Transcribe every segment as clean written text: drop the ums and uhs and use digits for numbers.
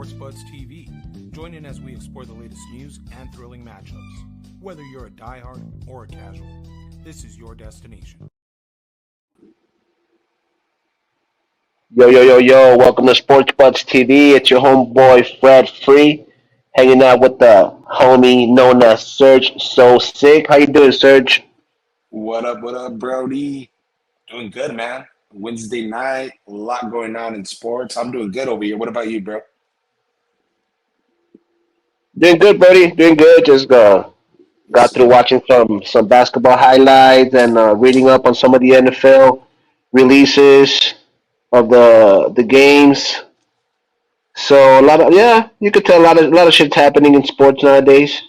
Sports Buds TV. Join in as we explore the latest news and thrilling matchups. Whether you're a diehard or a casual, this is your destination. Yo, yo, yo, yo, welcome to Sports Buds TV. It's your homeboy Fred Free, hanging out with the homie known as Serge So Sick. How you doing, Serge? What up, Brody? Doing good, man. Wednesday night, a lot going on in sports. I'm doing good over here. What about you, bro? Doing good, buddy. Doing good. Just Yes, got through sir. watching some basketball highlights and reading up on some of the NFL releases of the games. So a lot of you could tell a lot of shit's happening in sports nowadays.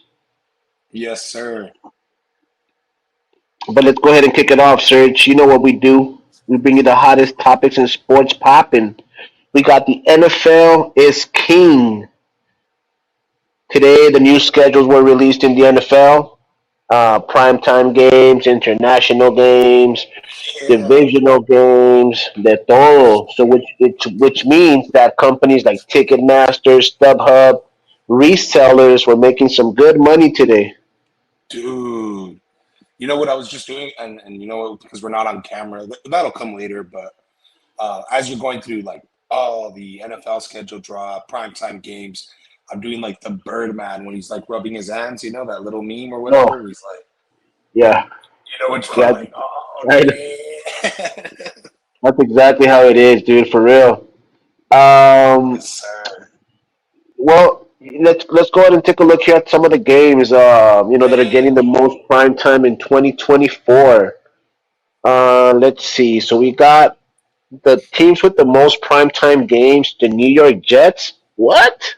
Yes, sir. But let's go ahead and kick it off, Serge. You know what we do. We bring you the hottest topics in sports popping. We got the NFL is king. Today, the new schedules were released in the NFL. Primetime games, international games, Yeah, divisional games, de todo. So which means that companies like Ticketmaster, StubHub, resellers were making some good money today. dude. You know what I was just doing, and you know what? Because we're not on camera, that'll come later. But as you're going through like all the NFL schedule drop, primetime games, I'm doing like the Birdman when he's like rubbing his hands. You know that little meme or Oh, whatever. Where he's like, yeah. you know which one? Yeah, Like, oh, I, damn. that's exactly how it is, dude, for real. Um, Yes, sir. well, let's go ahead and take a look here at some of the games. That are Man, getting the most prime time in 2024. Let's see. So we got the teams with the most primetime games, the New York Jets. What?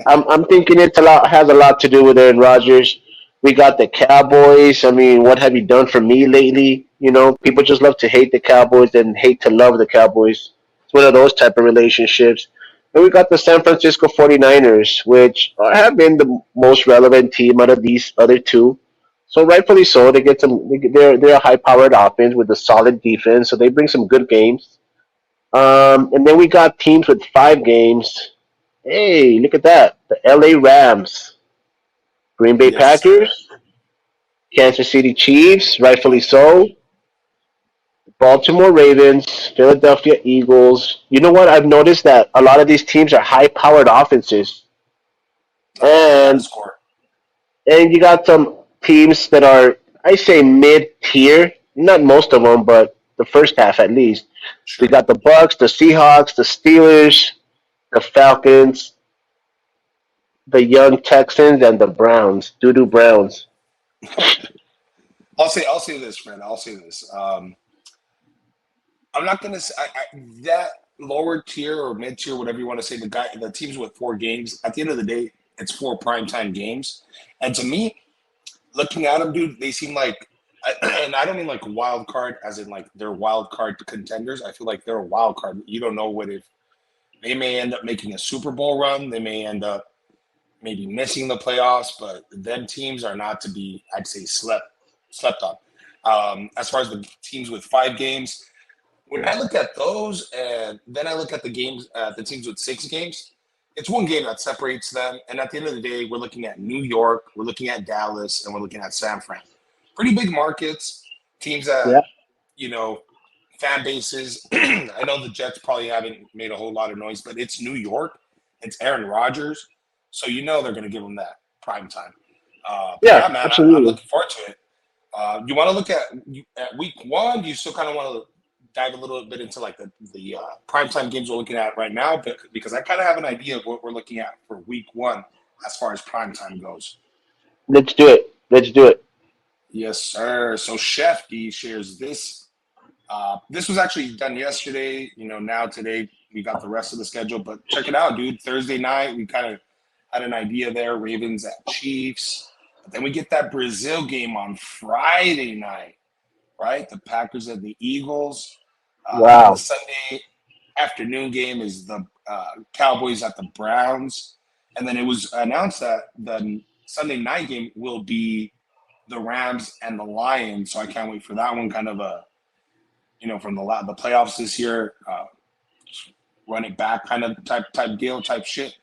I'm thinking it's a lot has a lot to do with Aaron Rodgers. We got the Cowboys. I mean, what have you done for me lately? You know, people just love to hate the Cowboys and hate to love the Cowboys. It's one of those type of relationships. And we got the San Francisco 49ers, which have been the most relevant team out of these other two. So rightfully so, they get some. They're a high-powered offense with a solid defense, so they bring some good games. And then we got teams with 5 games. Hey, look at that. The LA Rams, Green Bay yes, sir. Packers, Kansas City Chiefs, rightfully so, Baltimore Ravens, Philadelphia Eagles. You know what? I've noticed that a lot of these teams are high powered offenses. Oh, they got to And score. and you got some teams that are I say mid tier, not most of them, but the first half at least. We Sure. got the Bucks, the Seahawks, the Steelers, the Falcons, the young Texans, and the Browns. Doo doo Browns. I'll say this, friend. I'll say this. I'm not gonna say that lower tier or mid tier, whatever you want to say. The teams with 4 games. At the end of the day, it's 4 primetime games, and to me, looking at them, dude, they seem like, and I don't mean like wild card, as in like they're wild card contenders. I feel like they're a wild card. You don't know what if they may end up making a Super Bowl run. They may end up maybe missing the playoffs, but them teams are not to be, I'd say, slept on. As far as the teams with 5 games, when I look at those, and then I look at the teams with 6 games, it's one game that separates them. And at the end of the day, we're looking at New York, we're looking at Dallas, and we're looking at San Fran. Pretty big markets, teams that Yeah. you know, fan bases. I know the Jets probably haven't made a whole lot of noise, but it's New York. It's Aaron Rodgers. So you know they're going to give him that prime time. But Yeah, yeah, man, I'm absolutely. looking forward to it. You want to look at week one? You still kind of want to dive a little bit into like the prime time games we're looking at right now, but because I kind of have an idea of what we're looking at for week one as far as prime time goes. Let's do it. Let's do it. Yes, sir. So Chef D shares this. This was actually done yesterday. Now today we got the rest of the schedule, but check it out, dude. Thursday night we kind of had an idea there. Ravens at Chiefs, but then we get that Brazil game on Friday night, right? The Packers and the Eagles. Then the Wow. Sunday afternoon game is the Cowboys at the Browns, and then it was announced that the Sunday night game will be the Rams and the Lions. So I can't wait for that one. Kind of a from the playoffs this year. run it back kind of type deal, type shit.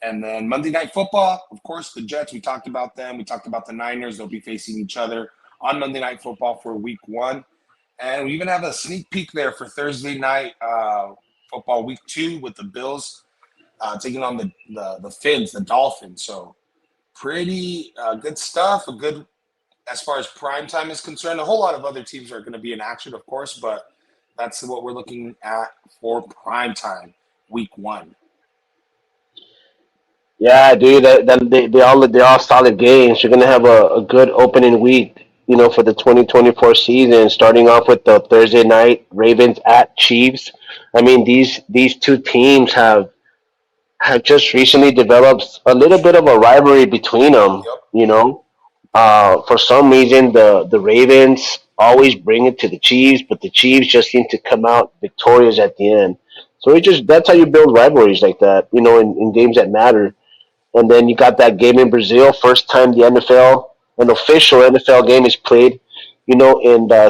And then Monday Night Football, of course, the Jets, we talked about them. We talked about the Niners. They'll be facing each other on Monday Night Football for week 1. And we even have a sneak peek there for Thursday night football week 2 with the Bills taking on the Fins, the Dolphins. So pretty good stuff. A good, as far as prime time is concerned. A whole lot of other teams are going to be in action, of course, but that's what we're looking at for prime time week 1. Yeah, dude, they're all solid games. You're gonna have a good opening week, for the 2024 season. Starting off with the Thursday night Ravens at Chiefs. I mean, these two teams have just recently developed a little bit of a rivalry between them. Yep. For some reason, the Ravens always bring it to the Chiefs, but the Chiefs just seem to come out victorious at the end. So that's how you build rivalries like that, in games that matter. And then you got that game in Brazil, first time an official NFL game is played, in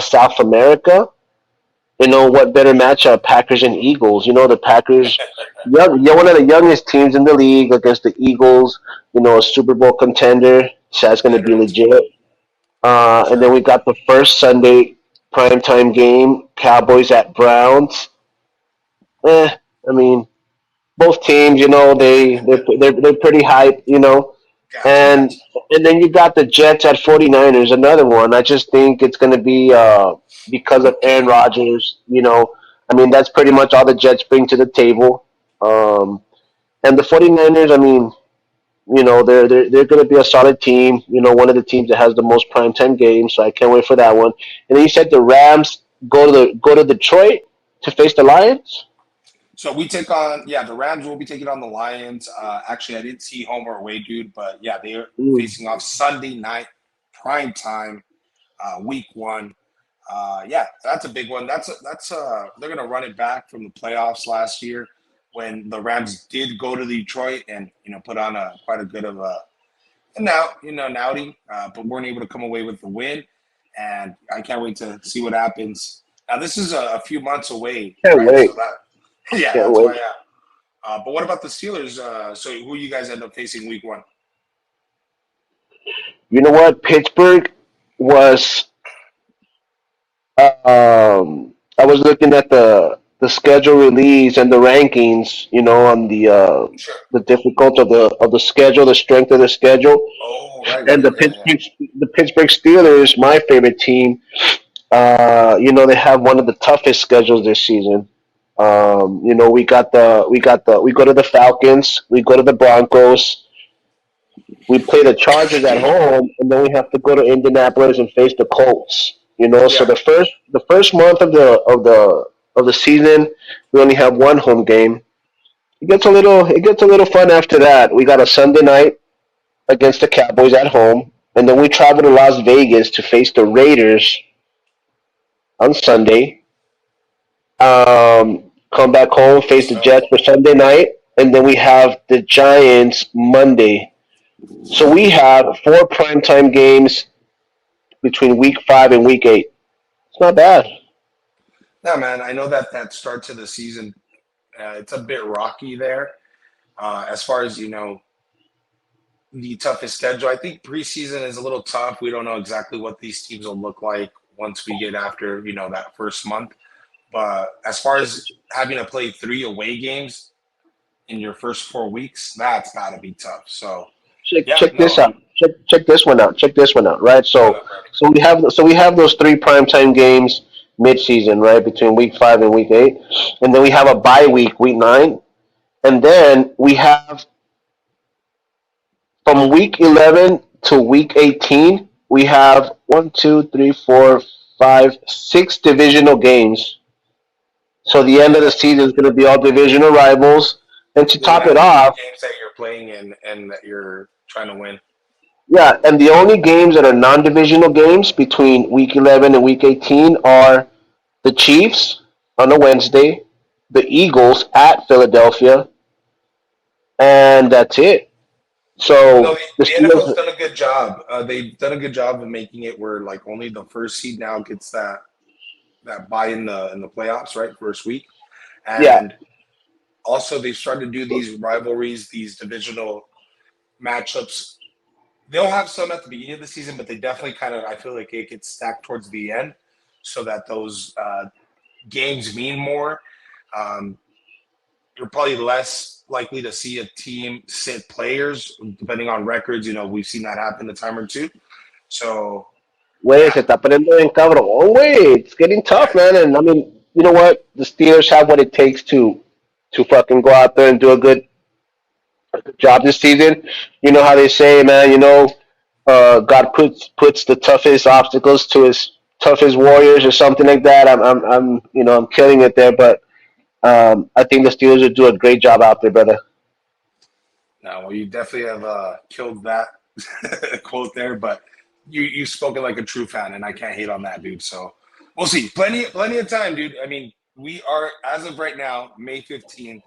South America. What better matchup, Packers and Eagles? The Packers, one of the youngest teams in the league against the Eagles, a Super Bowl contender. So that's going to be Veteran team. legit. And then Sure. we got the first Sunday primetime game, Cowboys at Browns. I mean, both teams, they're pretty hyped. Gotcha, And gotcha. and then you got the Jets at 49ers, another one. I just think it's going to be because of Aaron Rodgers. I mean, that's pretty much all the Jets bring to the table. And the 49ers, I mean, they're going to be a solid team. One of the teams that has the most primetime games. So I can't wait for that one. And then you said the Rams go to Detroit to face the Lions. So we take on, the Rams will be taking on the Lions. Actually, I didn't see home or away, dude, but yeah, they are Mm. facing off Sunday night, prime time, week 1. Yeah, that's a big one. They're gonna run it back from the playoffs last year when the Rams did go to Detroit and put on a quite a good of an outing, but weren't able to come away with the win. And I can't wait to see what happens. Now this is a few months away, Can't right? So wait. that yeah, Can't that's why. wait. Yeah. But what about the Steelers? So who you guys end up facing week 1? You know what? Pittsburgh was. I was looking at the schedule release and the rankings. On Sure. the difficulty of the schedule, the strength of the schedule, Oh, right, and right. Yeah, yeah. The Pittsburgh Steelers, my favorite team. They have one of the toughest schedules this season. We go to the Falcons, we go to the Broncos, we play the Chargers at home, and then we have to go to Indianapolis and face the Colts. So Yeah. the first month of the season, we only have one home game. It gets a little fun after that. We got a Sunday night against the Cowboys at home, and then we travel to Las Vegas to face the Raiders on Sunday. Come back home, Good face the stuff. Jets for Sunday night, and then we have the Giants Monday. So we have four primetime games between week 5 and week 8. It's not bad. Yeah, man. I know that start to the season, it's a bit rocky there. As far as the toughest schedule. I think preseason is a little tough. We don't know exactly what these teams will look like once we get after that first month. But as far as having to play 3 away games in your first 4 weeks, that's got to be tough. So Check yeah, check no, this out. Check this one out. Check this one out. Right. run So up, ready. so we have those three primetime games mid-season, right, between week 5 and week 8, and then we have a bye week, week 9, and then we have from week 11 to week 18, we have one, two, three, four, five, 6 divisional games. So the end of the Yeah, season is going to be all divisional rivals. And to you're gonna top it have big off, games that you're playing and that you're trying to win. yeah, and the only games that are non-divisional games between week 11 and week 18 are the Chiefs on a Wednesday, the Eagles at Philadelphia, and that's it. No, So the the NFL's Steelers, done a good job. They've done a good job of making it where like only the first seed now gets that bye in the playoffs, right? First week. yeah, And Also, they've started to do these rivalries, these divisional matchups. They'll have some at the beginning of the season, but they definitely kind of, I feel like it gets stacked towards the end so that those games mean more. Um, you're probably less likely to see a team sit players depending on records. We've seen that happen a time or two. So, Güey, yeah, se está poniendo bien cabrón, güey. It's getting tough, yeah, man. And I mean, you know what? The Steelers have what it takes to fucking go out there and do a good job this season. You know how they say, man. God puts the toughest obstacles to his toughest warriors or something like that. I'm killing it there, but I think the Steelers will do a great job out there, brother. no, well, you definitely have killed that quote there, but you've spoken like a true fan, and I can't hate on that, dude. So we'll see. Plenty of time, dude. I mean, we are as of right now, May 15th.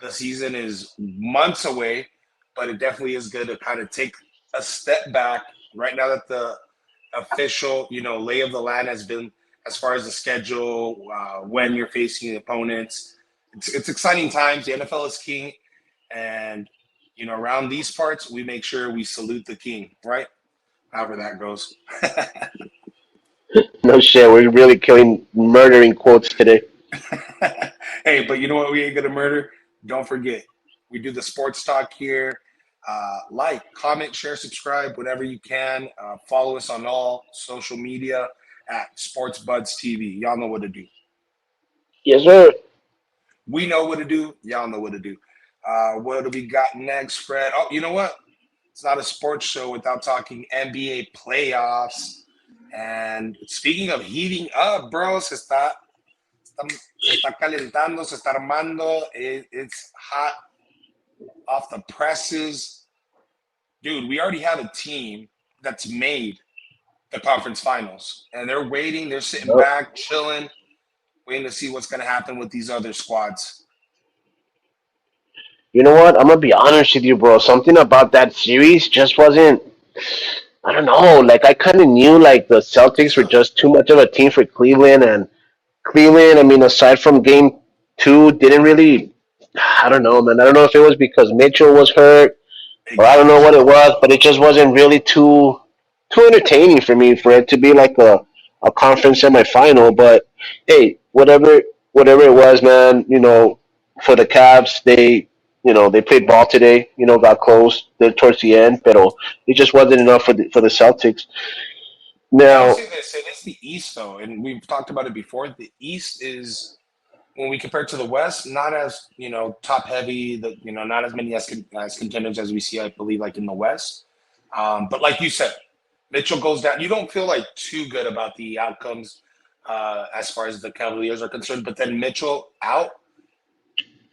The season is months away, but it definitely is good to kind of take a step back right now that the official, lay of the land has been as far as the schedule, when you're facing opponents. It's exciting times. The NFL is king, and around these parts, we make sure we salute the king, right? However that goes. No shit, we're really killing murdering quotes today. Hey, but you know what? We ain't gonna murder. Don't forget, we do the sports talk here. Like, comment, share, subscribe, whatever you can. Follow us on all social media at Sports Buds TV. Y'all know what to do. Yes, sir. We know what to do. Y'all know what to do. What do we got next, Fred? Oh, you know what? It's not a sports show without talking NBA playoffs. And speaking of heating up, bro, está calentando, se está armando. It's hot off the presses. Dude, we already have a team that's made the conference finals. And they're waiting. They're sitting Yep. back, chilling, waiting to see what's going to happen with these other squads. You know what? I'm gonna be honest with you, bro. Something about that series just wasn't. I don't know. Like I kind of knew like the Celtics were just too much of a team for Cleveland, and Cleveland. I mean, aside from Game Two, didn't really. I don't know, man. I don't know if it was because Mitchell was hurt, or I don't know Exactly. what it was, but it just wasn't really too entertaining for me for it to be like a conference semifinal. But hey, whatever it was, man. For the Cavs, they played ball today. Got close there towards the end, but it just wasn't enough for the Celtics. I will Now, say this, it is the East, though, and we've talked about it before. The East is, when we compare it to the West, not as top heavy. Not as many as contenders as we see, I believe, like in the West. But like you said, Mitchell goes down. You don't feel like too good about the outcomes as far as the Cavaliers are concerned. But then Mitchell out,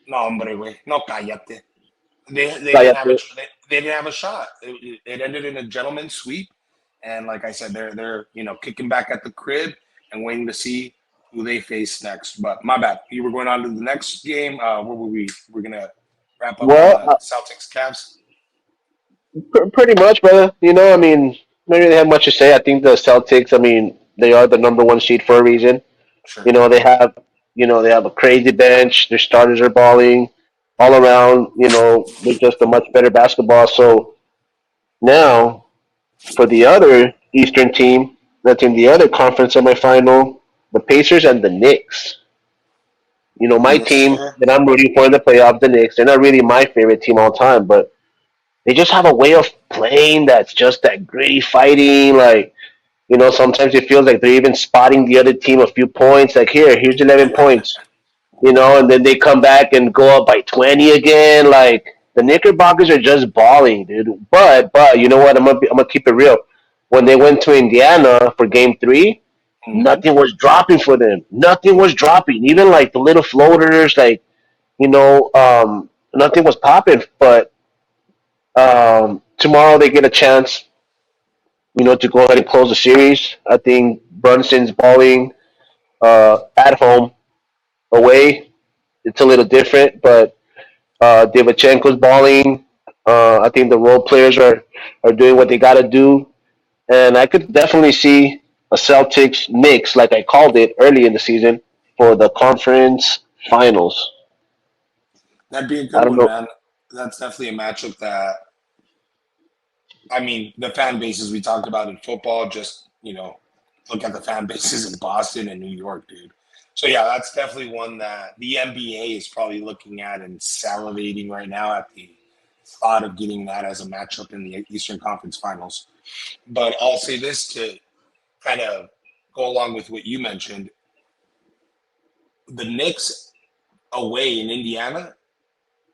no, hombre, güey, no cállate. They didn't have a cállate. they didn't have a shot. It ended in a gentleman's sweep, and like I said, they're kicking back at the crib and waiting to see who they face next. But my bad, you were going on to the next game. Where were we? We're gonna wrap up on Well, the Celtics Cavs. pretty much, brother. I mean, don't really have much to say. I think the Celtics. I mean, they are the number one seed for a reason. Sure. You know, they have, they have a crazy bench. Their starters are balling all around. They're just a much better basketball. So now for the other Eastern team that's in the other conference semifinal, the Pacers and the Knicks. My Yes, team sir. that I'm rooting for in the playoffs, the Knicks. They're not really my favorite team all time, but they just have a way of playing that's just that gritty fighting. Like, sometimes it feels like they're even spotting the other team a few points. Like, here's 11 points. And then they come back and go up by 20 again. Like the Knickerbockers are just balling, dude. But you know what? I'm gonna keep it real. When they went to Indiana for Game 3, Mm-hmm. nothing was dropping for them. Nothing was dropping. Even like the little floaters, like nothing was popping. But tomorrow they get a chance, to go ahead and close the series. I think Brunson's balling at home. Away, it's a little different, but Devachenko's balling. I think the role players are doing what they got to do, and I could definitely see a Celtics Knicks, like I called it early in the season, for the conference finals. That'd be a I good don't one, know. man. That's definitely a matchup that, I mean, the fan bases we talked about in football, just, look at the fan bases in Boston and New York, dude. So, yeah, that's definitely one that the NBA is probably looking at and salivating right now at the thought of getting that as a matchup in the Eastern Conference Finals. But I'll say this to kind of go along with what you mentioned. The Knicks away in Indiana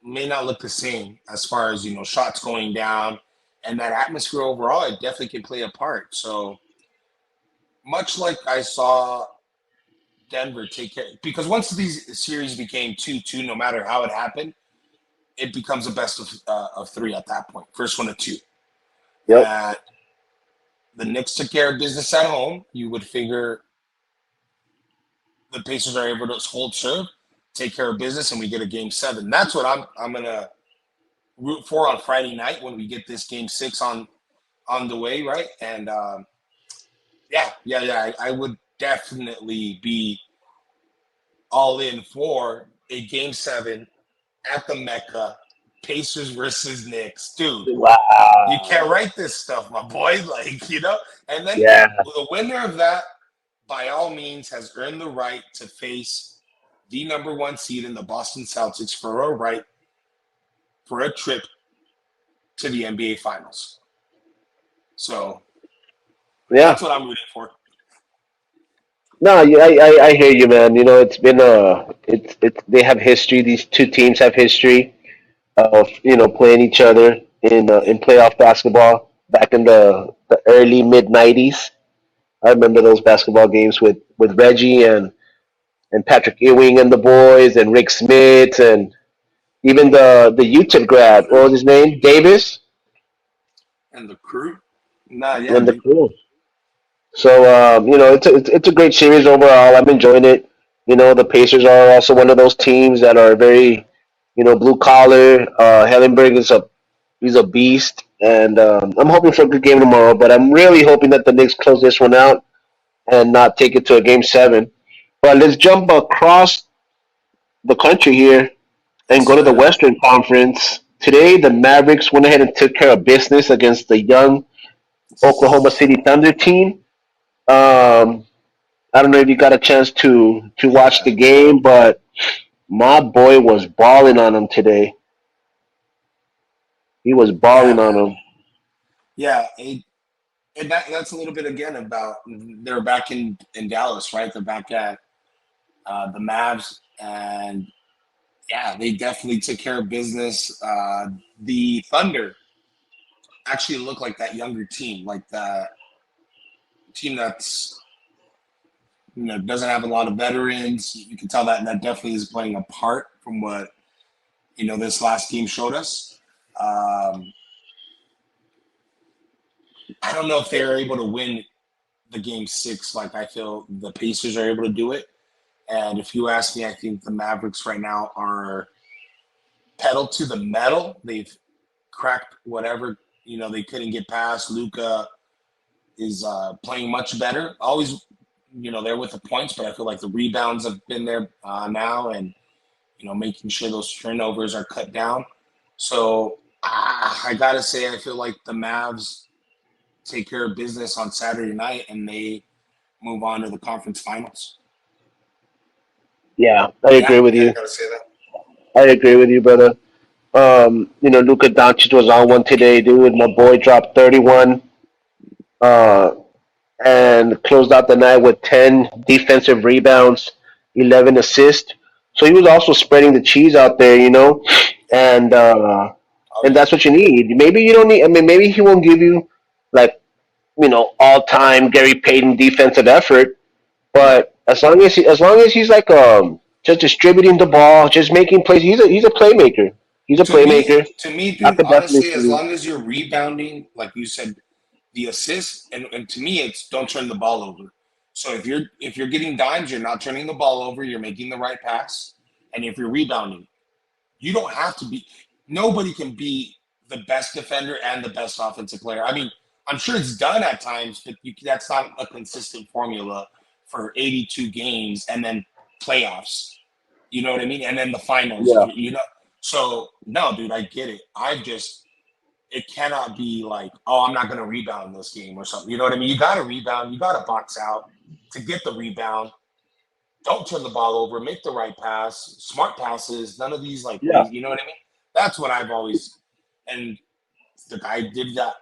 may not look the same as far as shots going down and that atmosphere overall. It definitely can play a part. So much like I saw Denver take care, because once these series became 2-2, no matter how it happened, it becomes a best of three at that point. First one of two. Yep. The Knicks took care of business at home. You would figure the Pacers are able to hold serve, take care of business, and we get a game 7. That's what I'm gonna root for on Friday night when we get this game 6 on the way, right? And I would definitely be all in for a game 7 at the Mecca, Pacers versus Knicks, dude. You can't Wow. write this stuff, my boy. And then Yeah. the winner of that, by all means, has earned the right to face the number 1 seed in the Boston Celtics for a trip to the NBA Finals. So Yeah. that's what I'm rooting for. No, I hear you, man. It's been it's they have history. These two teams have history of playing each other Yeah, in playoff basketball back in the early mid '90s. I remember those basketball games with Reggie and Patrick Ewing and the boys and Rick Smith and even the UTEP the grad. What crew was his name? Davis and the crew. Nah, yeah, and the dude. crew. So it's a great series overall. I'm enjoying it. The Pacers are also one of those teams that are very blue collar. Hellenberg he's a beast, and I'm hoping for a good game tomorrow. But I'm really hoping that the Knicks close this one out and not take it to a game 7. But let's jump across the country here and Yes, go to the sir. Western Conference. Today, the Mavericks went ahead and took care of business against the young Oklahoma City Thunder team. Um, I don't know if you got a chance to watch Yeah, the game, but my boy was balling on him today. He was yeah, balling on man. him. Yeah, and that's a little bit again about they're back in Dallas, right? They're back at the Mavs, and yeah, they definitely took care of business. The Thunder actually look like that younger team, like the team that's doesn't have a lot of veterans. You can tell that definitely is playing a part from what this last game showed us. Um, I don't know if they're able to win the game 6 like I feel the Pacers are able to do it. And if you ask me, I think the Mavericks right now are pedal to the metal. They've cracked whatever they couldn't get past. Luca is playing much better. Always there with the points, but I feel like the rebounds have been there now, and making sure those turnovers are cut down. So I gotta say, I feel like the Mavs take care of business on Saturday night, and they move on to the conference finals. Yeah, I Yeah, agree with yeah, I you. gotta say that. I agree with you, brother. Luka Doncic was on one today, dude. My boy dropped 31 uh, and closed out the night with 10 defensive rebounds, 11 assists. So he was also spreading the cheese out there, Yeah. and Oh and yeah. that's what you need. Maybe you don't need. I mean, maybe he won't give you like all time Gary Payton defensive effort, Right. but as long as he's like just distributing the ball, just making plays, he's a playmaker. He's a playmaker. To me, I dude, could definitely honestly, as see. long as you're rebounding, like you said, the assist, and to me, it's don't turn the ball over. So if you're getting dimes, you're not turning the ball over. You're making the right pass, and if you're rebounding, you don't have to be. Nobody can be the best defender and the best offensive player. I mean, I'm sure it's done at times, but that's not a consistent formula for 82 games and then playoffs. You know what I mean? And then the finals. Yeah, You know, So no, dude, I get it. It cannot be like, oh, I'm not going to rebound in this game or something. You know what I mean? You got to rebound. You got to box out to get the rebound. Don't turn the ball over. Make the right pass. Smart passes. None of these like Yeah, crazy. You know what I mean? That's what I've always. And the guy did that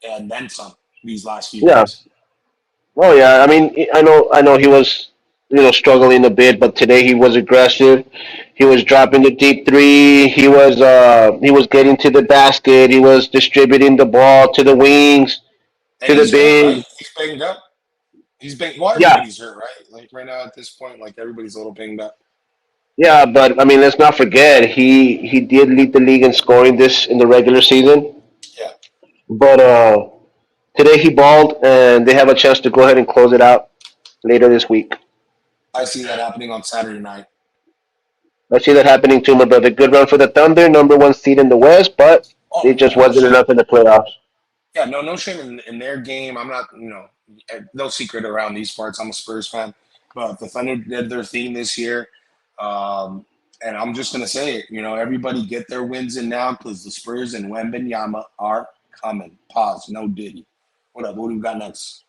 and then some these last few yeah. games. Oh yeah. I mean, I know he was, struggling a bit, but today he was aggressive. He was dropping the deep three. He was getting to the basket. He was distributing the ball to the wings, And to the he's hurt, right? big. He's banged up. Well, Yeah, everybody's hurt, right? Like right now at this point, like everybody's a little banged up. yeah. But I mean, let's not forget he did lead the league in scoring this in the regular season. Yeah, But today he balled, and they have a chance to go ahead and close it out later this week. I see that happening on Saturday night. I see that happening too, my brother. Good run for the Thunder, number one seed in the West, but Oh it just yeah, no wasn't shame. enough in the playoffs. Yeah, no shame in their game. I'm not, no secret around these parts. I'm a Spurs fan, but the Thunder did their thing this year, um, and I'm just gonna say it. Everybody get their wins in now because the Spurs and Wembenyama are coming. Pause. No Diddy. What up? What do we got next?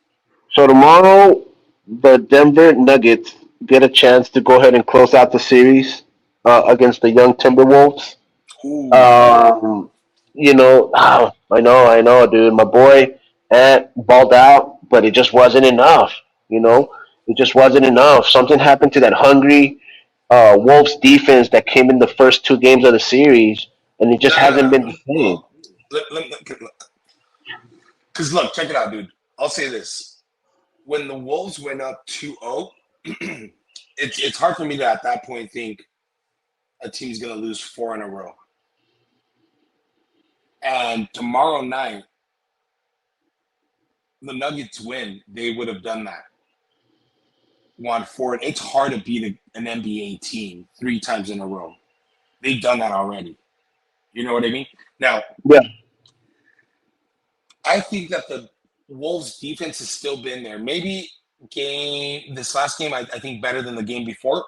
So tomorrow, the Denver Nuggets get a chance to go ahead and close out the series against the young Timberwolves. Ooh, Um, I know, dude. My boy Ant balled out, but it just wasn't enough. You know, it just wasn't enough. Something happened to that hungry Wolves defense that came in the first two games of the series, and it just no, no, hasn't no. been the same. Well, because look, check it out, dude. I'll say this: when the Wolves went up 2-0, it's hard for me to at that point think a team's gonna lose four in a row. And tomorrow night, the Nuggets win, they would have done that. Won four. It's hard to beat an NBA team three times in a row. They've done that already. You know what I mean? Now, Yeah. I think that the Wolves defense has still been there. Maybe this last game, I think better than the game before,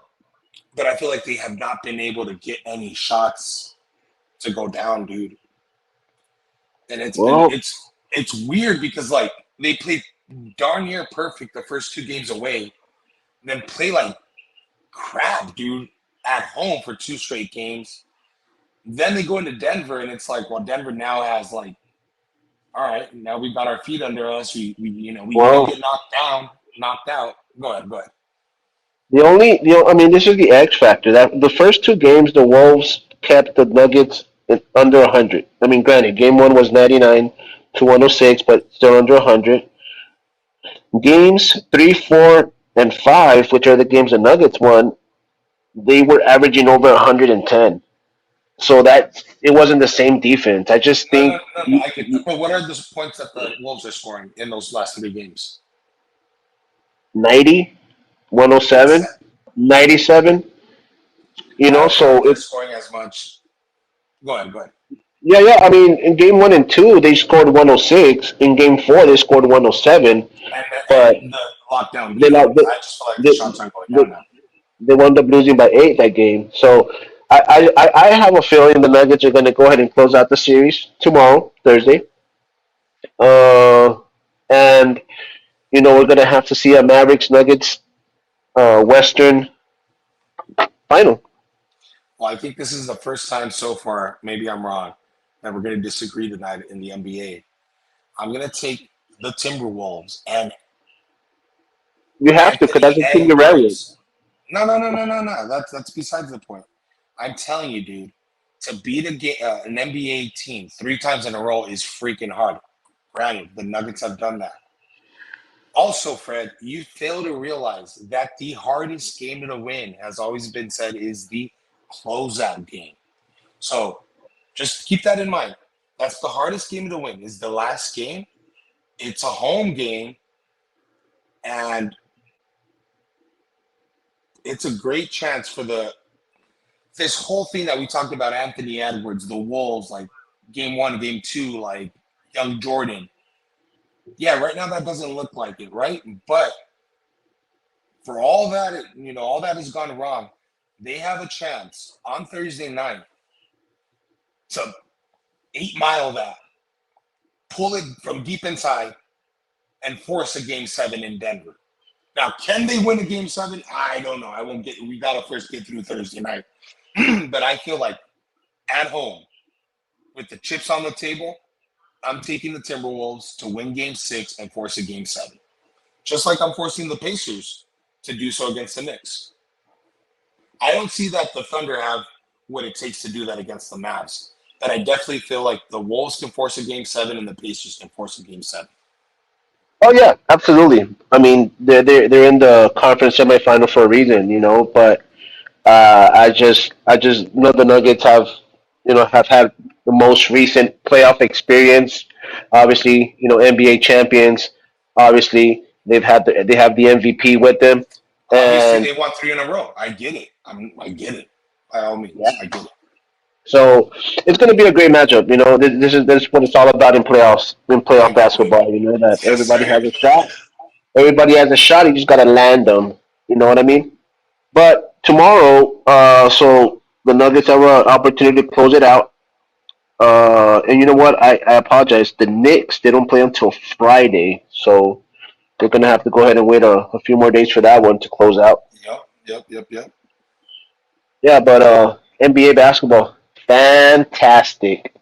but I feel like they have not been able to get any shots to go down, dude. And Well, it's weird because like they played darn near perfect the first two games away, then play like crap, dude, at home for two straight games. Then they go into Denver, and it's like, well, Denver now has like, all right, now we've got our feet under us. We did well, get knocked down, knocked out. Go ahead. I mean, this is the X factor. That the first two games, the Wolves kept the Nuggets under 100. I mean, granted, game one was 99 to 106, but still under 100. Games three, four, and five, which are the games the Nuggets won, they were averaging over 110. So that it wasn't the same defense. I just No, no, think no, no. I get that. But what are the points that the Wolves are scoring in those last three games? 90, It's 107, 97. I don't feel like So they're it. scoring as much. Go ahead, go ahead. Yeah, yeah. I mean, in game one and two, they scored 106. In game four, they scored 107. And But and the lockdown they lo- defense. I just feel like the they, shots aren't going they, down now. they wound up losing by 8 that game. So I have a feeling the Nuggets are going to go ahead and close out the series tomorrow, Thursday. Uh, and we're going to have to see a Mavericks Nuggets Western final. Well, I think this is the first time so far, maybe I'm wrong, that we're going to disagree tonight in the NBA. I'm going to take the Timberwolves and You have to, because Anthony that's the team you're with. Edwards. No. That's besides the point. I'm telling you, dude, to beat an NBA team three times in a row is freaking hard. Granted, the Nuggets have done that. Also, Fred, you fail to realize that the hardest game to win, has always been said, is the closeout game. So just keep that in mind. That's the hardest game to win. Is the last game. It's a home game, and it's a great chance for this whole thing that we talked about. Anthony Edwards, the Wolves, like game one, game two, like young Jordan. Yeah, right now that doesn't look like it, right? But for all that, all that has gone wrong, they have a chance on Thursday night to 8 mile that, pull it from deep inside, and force a game 7 in Denver. Now, can they win a game 7? I don't know. I won't get. We gotta first get through Thursday night. But I feel like at home, with the chips on the table, I'm taking the Timberwolves to win game 6 and force a game 7. Just like I'm forcing the Pacers to do so against the Knicks. I don't see that the Thunder have what it takes to do that against the Mavs. But I definitely feel like the Wolves can force a game 7 and the Pacers can force a game 7. Oh yeah, absolutely. I mean, they're in the conference semifinal for a reason, But I just know the Nuggets have had the most recent playoff experience. Obviously, NBA champions. Obviously, they have the MVP with them, Obviously, and they won 3 in a row. I get it. I get it. By all yeah. means, I get it. So it's going to be a great matchup. This is what it's all about in playoffs, in playoff Can't wait. basketball. That Yes, everybody sir. has a shot. Everybody has a shot. You just got to land them. You know what I mean? But tomorrow, so the Nuggets have an opportunity to close it out. And you know what? I apologize. The Knicks, they don't play until Friday, so they're gonna have to go ahead and wait a few more days for that one to close out. Yep. Yeah, but NBA basketball, fantastic.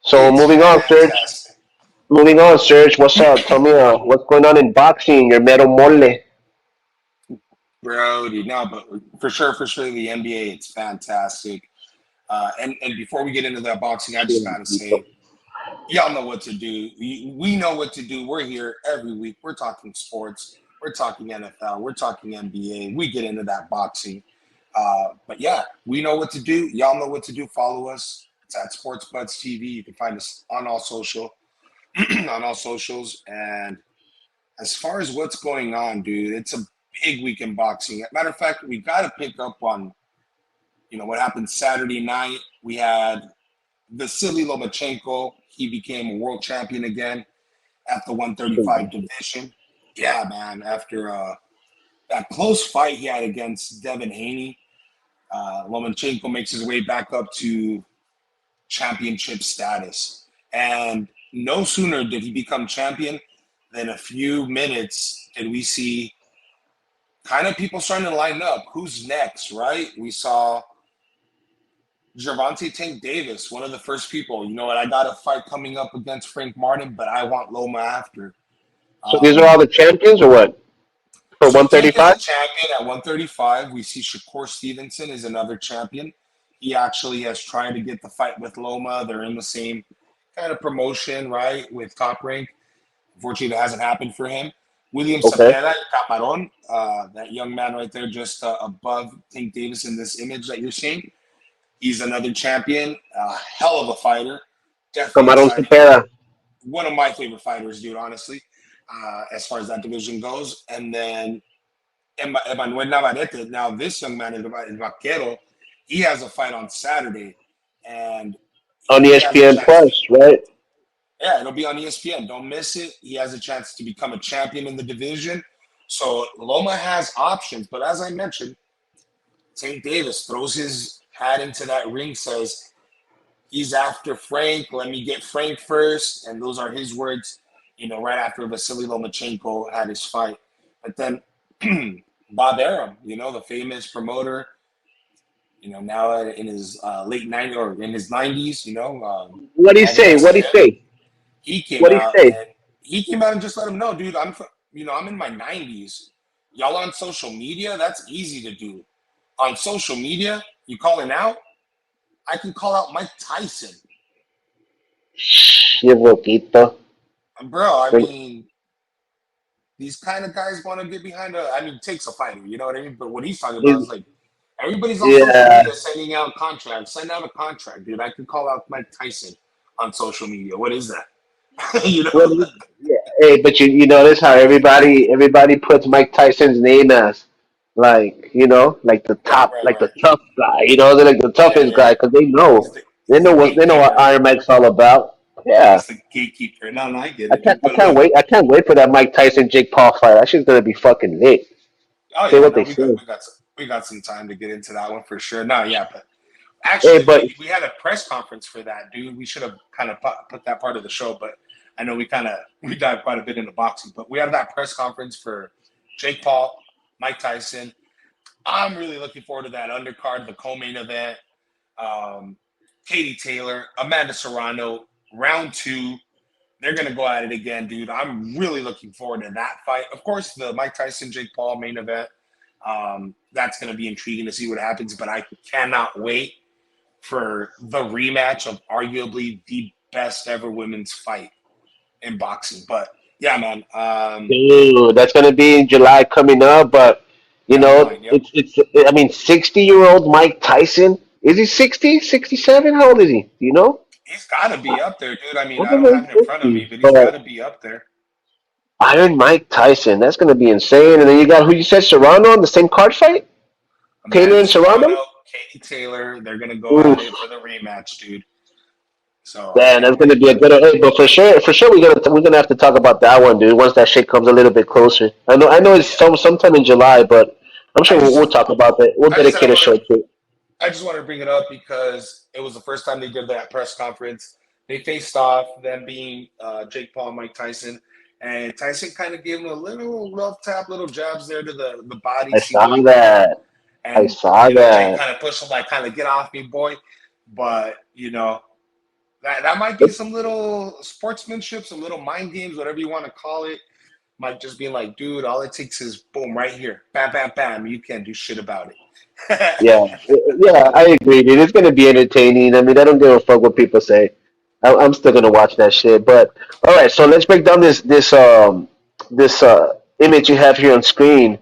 So It's moving on, Serge. fantastic. Moving on, Serge. What's up? Tell me what's going on in boxing. Your metal mole. Brody, no, but for sure, the NBA, it's fantastic. And before we get into that boxing, I just gotta say, y'all know what to do. We know what to do. We're here every week. We're talking sports. We're talking NFL. We're talking NBA. We get into that boxing. But yeah, we know what to do. Y'all know what to do. Follow us. It's at Sports Buds TV. You can find us on all social, on all socials. And as far as what's going on, dude, it's a big week in boxing. Matter of fact, we got to pick up on what happened Saturday night. We had Vasily Lomachenko. He became a world champion again at the 135 division. Yeah, man. After that close fight he had against Devin Haney, Lomachenko makes his way back up to championship status. And no sooner did he become champion than a few minutes did we see kind of people starting to line up. Who's next, right? We saw Gervonta Tank Davis, one of the first people. You know what? I got a fight coming up against Frank Martin, but I want Loma after. So these are all the champions, or what? For So Tank is 135? a champion at 135. We see Shakur Stevenson is another champion. He actually has tried to get the fight with Loma. They're in the same kind of promotion, right, with Top Rank. Unfortunately, that hasn't happened for him. William Okay. Cepeda, Caparon, that young man right there, just above Tank Davis in this image that you're seeing. He's another champion, a hell of a fighter. Definitely Camarón exciting. Cepeda. One of my favorite fighters, dude, honestly, as far as that division goes. And then Emmanuel Navarrete. Now, this young man is Vaquero. He has a fight on Saturday, and On he has a ESPN chance. Plus, right? Yeah, it'll be on ESPN. Don't miss it. He has a chance to become a champion in the division. So Loma has options, but as I mentioned, Tank Davis throws his hat into that ring, says he's after Frank. Let me get Frank first, and those are his words. Right after Vasily Lomachenko had his fight, but then Bob Arum, the famous promoter, now in his late 90s or in his 90s, What do you all say? blessed What to do you him. say? He came What do you out say? and just let him know, dude. I'm in my 90s. Y'all on social media? That's easy to do. On social media, you calling out? I can call out Mike Tyson, You loquito. bro. I mean, these kind of guys want to get behind it takes a fighter, you know what I mean? But what he's talking about is like everybody's on social Yeah. media sending out contracts. Send out a contract, dude. I could call out Mike Tyson on social media. What is that? you know? What do yeah. Hey, but you notice how everybody puts Mike Tyson's name as like the top, like Right. the tough guy. They're like the toughest Yeah. guy because they He's know the they he's know the what gatekeeper. Iron Mike's all about. Yeah. He's the gatekeeper. No, I get I it, can't dude. I But can't look, wait. I can't wait for that Mike Tyson Jake Paul fight. That shit's gonna be fucking lit. oh Say yeah, what no, they we got say. we got some time to get into that one for sure. No, yeah, but Hey, Actually, but we had a press conference for that, dude. We should have kind of put that part of the show, but I know we dive quite a bit into boxing. But we had that press conference for Jake Paul, Mike Tyson. I'm really looking forward to that undercard, the co-main event. Um, Katie Taylor, Amanda Serrano, round two. They're gonna go at it again, dude. I'm really looking forward to that fight. Of course, the Mike Tyson Jake Paul main event. That's gonna be intriguing to see what happens, but I cannot wait for the rematch of arguably the best ever women's fight in boxing. But yeah, man, dude, that's gonna be in July coming up. But you down the know, line, yep, it's. I mean, 60-year-old Mike Tyson. Is he 60, 67? How old is he? Do you know? he's got to be up there, dude. I mean, I I don't don't know, have he's it in front of me, 50. but he's got But to be up there. Iron Mike Tyson, that's gonna be insane. And then you got who you said Serrano on the same card fight? Taylor Amanda and Serrano. Serrano, Katie Taylor, they're gonna go at it Oof. for the rematch, dude. So I Man, can't that's gonna wait. be a good. Hey, but for sure, we're gonna have to talk about that one, dude. Once that shit comes a little bit closer. I know it's Yeah, sometime in July, but I'm I sure we'll just talk about that. We'll I just said dedicate a show to it. I just wanted to bring it up because it was the first time they did that press conference. They faced off, them being Jake Paul and Mike Tyson. And Tyson kind of gave him a little rough tap, little jabs there to the body, I see saw what he could do. that. I And, saw Jake that. kind of pushed him like, kind of get off me, boy. But, that might be some little sportsmanship, some little mind games, whatever you want to call it. Might just be like, dude, all it takes is boom, right here. Bam, bam, bam. You can't do shit about Yeah, it. yeah, I agree, dude. It's gonna be entertaining. I mean, I don't give a fuck what people say. I'm still gonna watch that shit. But all right, so let's break down this image you have here on screen.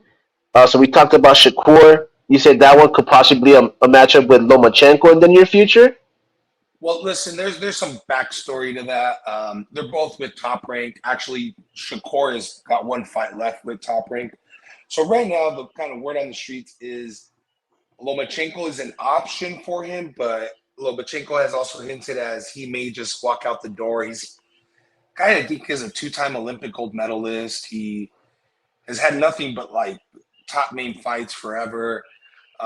So we talked about Shakur. You said that one could possibly a matchup with Lomachenko in the near future. Well, listen, there's some backstory to that. They're both with Top Rank. Actually, Shakur has got one fight left with Top Rank. So right now, the kind of word on the streets is Lomachenko is an option for him, but Lomachenko has also hinted as he may just walk out the door. He's kind of think he's a two-time Olympic gold medalist. He has had nothing but like top name fights forever.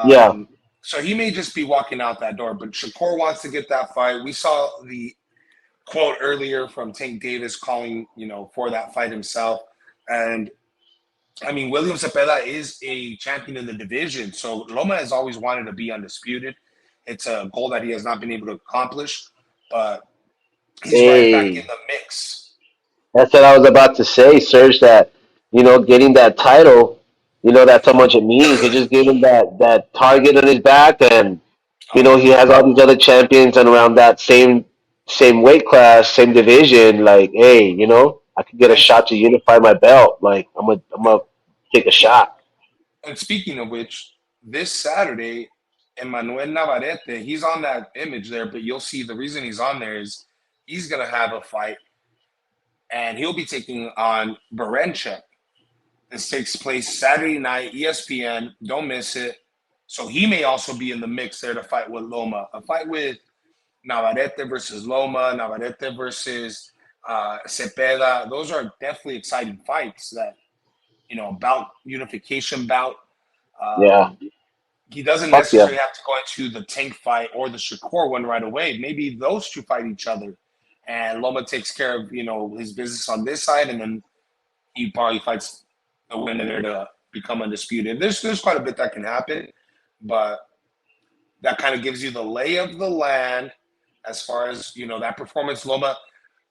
Yeah, Um, so he may just be walking out that door. But Shakur wants to get that fight. We saw the quote earlier from Tank Davis calling, for that fight himself. And I mean, William Cepeda is a champion in the division. So Loma has always wanted to be undisputed. It's a goal that he has not been able to accomplish, but he's right back in hey, the mix. that's what I was about to say, Serge. That getting that title, that's how much it means. They just gave him that target on his back, and Oh yeah. he has all these other champions and around that same weight class, same division. Like, hey, I could get a And shot to unify my belt. Like, I'm gonna take a yeah. shot. And speaking of which, this Saturday, Emmanuel Navarrete, he's on that image there, but you'll see the reason he's on there is he's gonna have a fight and he'll be taking on Barenchek. This takes place Saturday night, ESPN. Don't miss it. So he may also be in the mix there to fight with Loma. A fight with Navarrete versus Loma, Navarrete versus Cepeda. Those are definitely exciting fights that, bout unification bout. Yeah, Um, he doesn't fuck yeah. necessarily have to go into the Tank fight or the Shakur one right away. Maybe those two fight each other. And Loma takes care of, his business on this side, and then he probably fights the winner there to become undisputed. There's quite a bit that can happen, but that kind of gives you the lay of the land as far as that performance. Loma,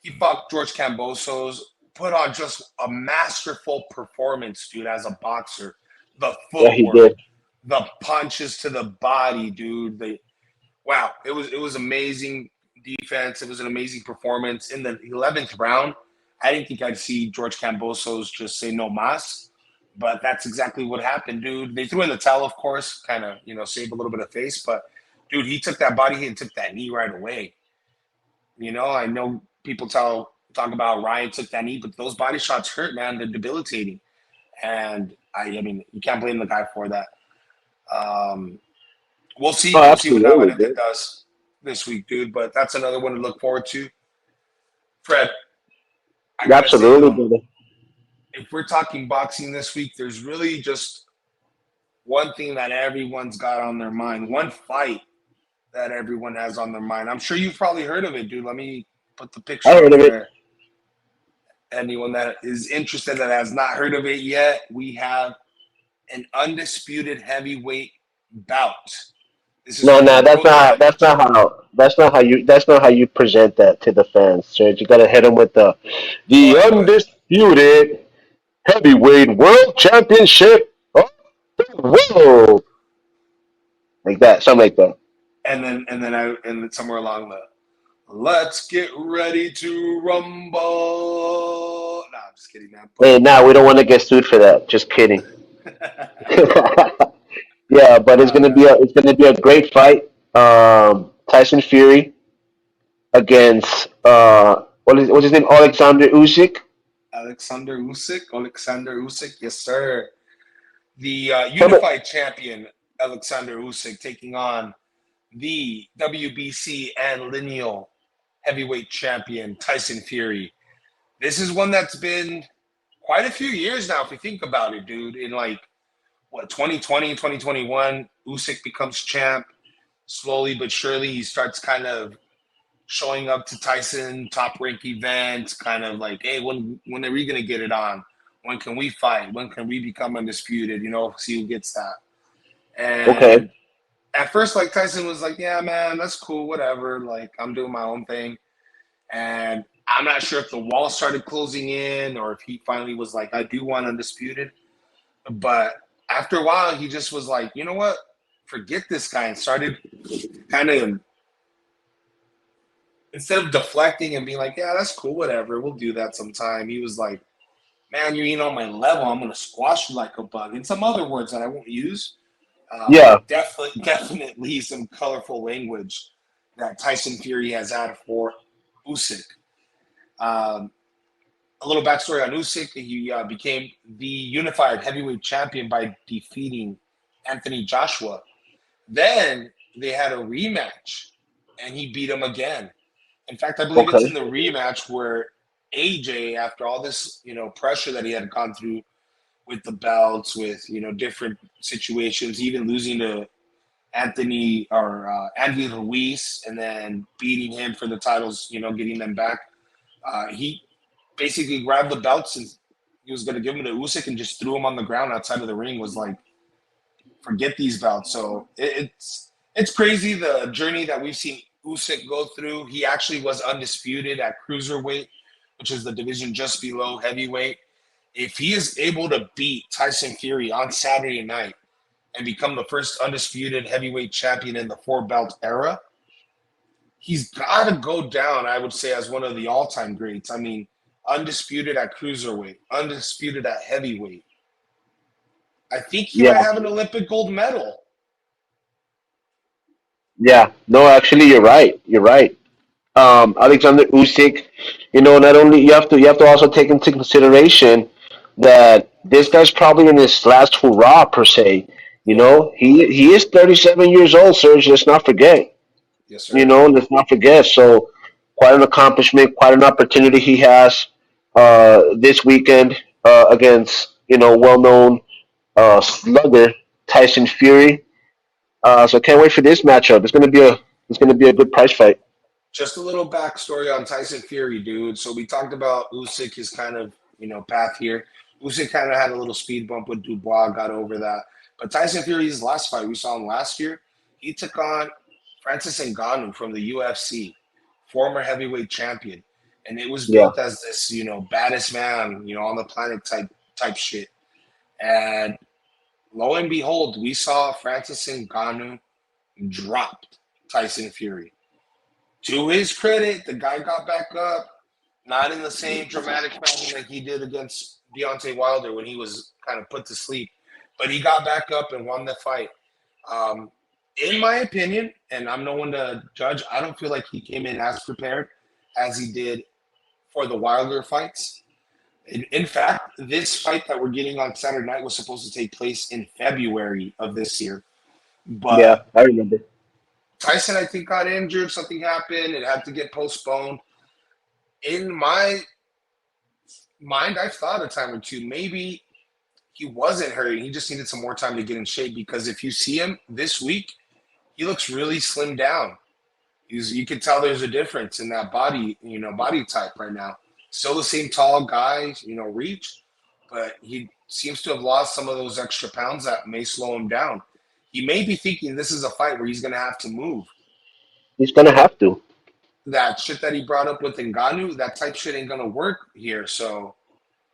he fought George Cambosos, put on just a masterful performance, dude, as a boxer. The Yeah, he footwork, did. the punches to the body, dude. Wow, it was amazing defense. It was an amazing performance in the 11th round. I didn't think I'd see George Cambosos just say no mas, but that's exactly what happened, dude. They threw in the towel, of course, kind of save a little bit of face, but dude, he took that body hit and took that knee right away. I know people talk about Ryan took that knee, but those body shots hurt, man. They're debilitating, and I mean, you can't blame the guy for that. Um, we'll Oh, see. We'll see what absolutely, Navarrete dude. does this week, dude. But that's another one to look forward to. Fred, I gotta say Absolutely, though, brother. if we're talking boxing this week, there's really just one thing that everyone's got on their mind. One fight that everyone has on their mind. I'm sure you've probably heard of it, dude. Let me put the I picture heard up of it. there. Anyone that is interested that has not heard of it yet, we have an undisputed heavyweight bout. This is No, for the no, World Championship. that's not how you present that to the fans, sir. You gotta hit them with Go the ahead, go ahead. undisputed heavyweight world championship of the world, like that, something like that. And then somewhere along the let's get ready to rumble. Nah, I'm just kidding, man. Hey, nah, we don't want to get sued for that. Just kidding. Yeah, but Man. it's gonna be a great fight. Tyson Fury against what's his name? Alexander Usyk. Alexander Usyk, yes, sir. The Tell me- unified champion, Alexander Usyk, taking on the WBC and lineal heavyweight champion, Tyson Fury. This is one that's been quite a few years now, if you think about it, dude. In like, what, 2020, 2021, Usyk becomes champ. Slowly but surely, he starts kind of showing up to Tyson top rank events, kind of like, hey, when are we gonna get it on? When can we fight? When can we become undisputed? See who gets that. Okay. And at first, like Tyson was like, yeah, man, that's cool, whatever. Like I'm doing my own thing. And I'm not sure if the wall started closing in or if he finally was like, I do want undisputed. But after a while, he just was like, you know what? Forget this guy and started kind of, instead of deflecting and being like, yeah, that's cool, whatever, we'll do that sometime. He was like, man, you're on my level. I'm gonna squash you like a bug. And some other words that I won't use, Yeah. but definitely some colorful language that Tyson Fury has had for Usyk. Um, a little backstory on Usyk: he became the unified heavyweight champion by defeating Anthony Joshua. Then they had a rematch, and he beat him again. In fact, I believe it's in Okay. the rematch where AJ, after all this, pressure that he had gone through with the belts, with different situations, even losing to Andy Ruiz, and then beating him for the titles, getting them back. He basically grabbed the belts and he was going to give them to Usyk and just threw him on the ground outside of the ring. Was like, forget these belts. So it's crazy the journey that we've seen Usyk go through. He actually was undisputed at cruiserweight, which is the division just below heavyweight. If he is able to beat Tyson Fury on Saturday night and become the first undisputed heavyweight champion in the four belt era, he's got to go down, I would say, as one of the all time greats. I mean, undisputed at cruiserweight, undisputed at heavyweight. I think he might Yeah. have an Olympic gold medal. Yeah. No, actually, you're right. You're right. Alexander Usyk, not only you have to also take into consideration that this guy's probably in his last hurrah per se. Yeah. He is 37 years old, sir. Let's not forget. Yes, sir. Let's not forget. So, quite an accomplishment, quite an opportunity he has this weekend against well-known slugger Tyson Fury. So, can't wait for this matchup. It's gonna be a good prize fight. Just a little backstory on Tyson Fury, dude. So we talked about Usyk, his kind of path here. Usyk kind of had a little speed bump with Dubois, got over that. But Tyson Fury's last fight, we saw him last year. He took on Francis Ngannou from the UFC, former heavyweight champion, and it was Yeah. built as this baddest man on the planet type shit. And lo and behold, we saw Francis Ngannou dropped Tyson Fury. To his credit, the guy got back up, not in the same dramatic fashion like he did against Deontay Wilder when he was kind of put to sleep, but he got back up and won the fight. Um, in my opinion, and I'm no one to judge, I don't feel like he came in as prepared as he did for the Wilder fights. In fact, this fight that we're getting on Saturday night was supposed to take place in February of this year, Yeah, but I remember. Tyson, I think, got injured. Something happened. It had to get postponed. In my mind, I've thought a time or two, maybe he wasn't hurt. He just needed some more time to get in shape because if you see him this week, he looks really slimmed down. You can tell there's a difference in that body, body type right now. Still the same tall guy, reach, but he seems to have lost some of those extra pounds that may slow him down. He may be thinking this is a fight where he's going to have to move. He's gonna have to. That shit that he brought up with Ngannou, that type shit ain't going to work here. So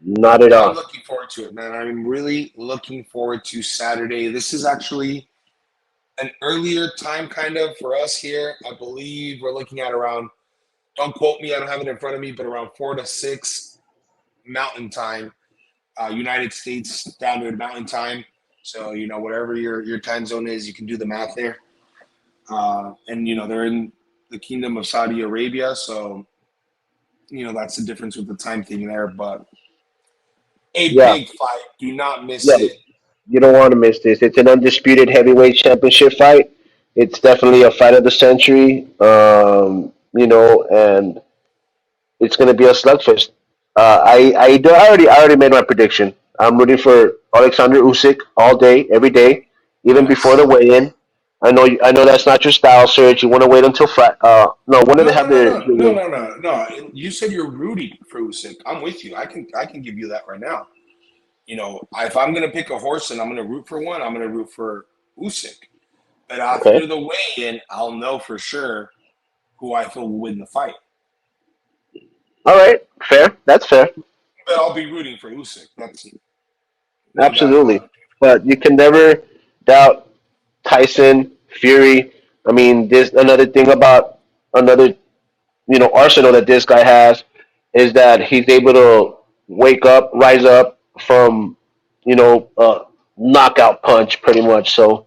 Not at I'm all. looking forward to it, man. I'm really looking forward to Saturday. This is actually an earlier time kind of for us here. I believe we're looking at around, don't quote me, I don't have it in front of me, but around 4 to 6 Mountain Time, United States Standard Mountain Time. So, whatever your time zone is, you can do the math there. And, they're in the Kingdom of Saudi Arabia. So, that's the difference with the time thing there. But a Yeah, big fight. Do not miss yeah. it. You don't want to miss this. It's an undisputed heavyweight championship fight. It's definitely a fight of the century. And it's going to be a slugfest. I already made my prediction. I'm rooting for Alexander Usyk all day, every day, even before the Yes. weigh-in. I know that's not your style, Serge. You want to wait until Friday. No, when do they No, have no, no, their, no, no, no, no, no. You said you're rooting for Usyk. I'm with you. I can give you that right now. If I'm gonna pick a horse and I'm gonna root for one, I'm gonna root for Usyk. But okay? after the weigh-in, I'll know for sure who I feel will win the fight. All right, fair. That's fair. But I'll be rooting for Usyk. That's no doubt about Absolutely. it. But you can never doubt Tyson, Fury. I mean, there's another thing about another arsenal that this guy has is that he's able to rise up from knockout punch pretty much. So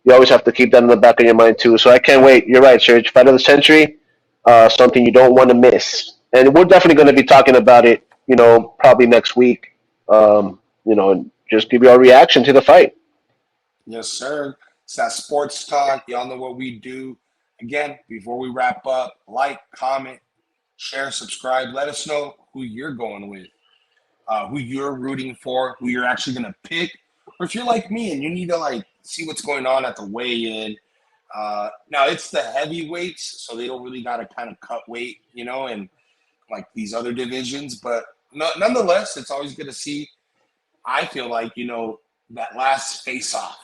you always have to keep that in the back of your mind too. So I can't wait. You're right, Serge. Fight of the century, something you don't want to miss, and we're definitely going to be talking about it. Probably next week. And just give you our reaction to the fight. Yes, sir. It's that sports talk. Y'all know what we do. Again, before we wrap up, like, comment, share, subscribe. Let us know who you're going with, who you're rooting for, who you're actually going to pick. Or if you're like me and you need to see what's going on at the weigh-in. Now it's the heavyweights, so they don't really got to kind of cut weight, and like these other divisions. But nonetheless, it's always good to see. I feel like that last face-off,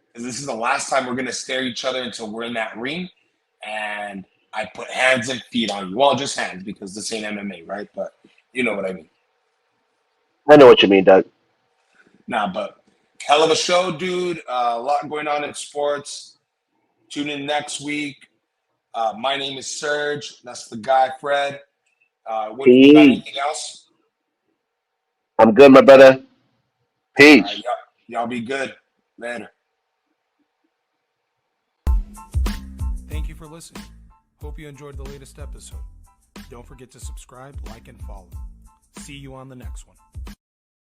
because this is the last time we're going to stare each other until we're in that ring, and I put hands and feet on you. Well, just hands because this ain't MMA, right? But you know what I mean. I know what you mean, Doug. Nah, but hell of a show, dude. A lot going on in sports. Tune in next week. My name is Serge. That's the guy, Fred. What you got? Peace. Anything else? I'm good, my brother. All right, Peace. y'all be good. Later. Thank you for listening. Hope you enjoyed the latest episode. Don't forget to subscribe, like, and follow. See you on the next one.